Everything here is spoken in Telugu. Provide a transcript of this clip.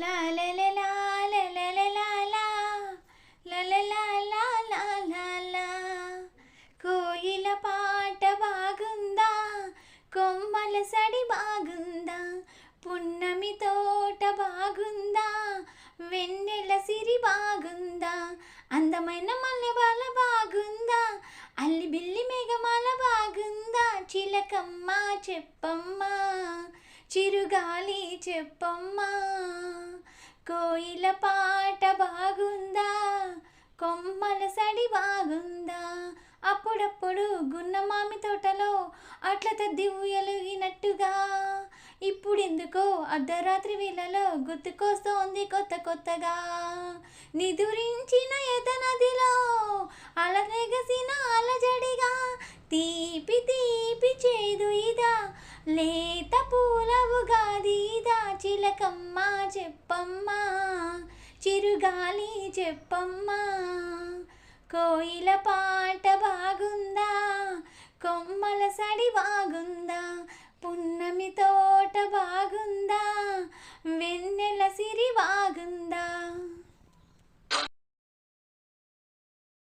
లా లా లా లా లా లా లా లా లా. లా లా లా లా లా లా లా. కోయిల పాట బాగుందా, కొమ్మల సడి బాగుందా, పున్నమి తోట బాగుందా, వెన్నెల సిరి బాగుందా, అందమైన మల్లెబాల బాగుందా, అల్లి బిల్లి మేఘమాల బాగుందా, చిలకమ్మ చెప్పమ్మా, చిరుగాలి చెప్పమ్మా. కోయిల పాట బాగుందా, కొమ్మల సడి బాగుందా, అప్పుడప్పుడు గున్నమామి తోటలో అట్ల తద్ది ఊయలుగినట్టుగా, ఇప్పుడెందుకో అర్ధరాత్రి వేళలో గుర్తుకొస్తోంది కొత్త కొత్తగా. నిదురించిన ఎదనదిలో అలనెగసిన అలజడిగా, తీపి తీపి చేదు ఇదా, లేత పూల ఉగాది ఇదా, చిలకమ్మ చెప్పమ్మా, చిరుగాలి చెప్పమ్మా. కోయిల పాట బాగుందా, కొమ్మల సడి బాగుందా, పున్నమి తోట బాగుందా, వెన్నెల సిరి బాగుందా.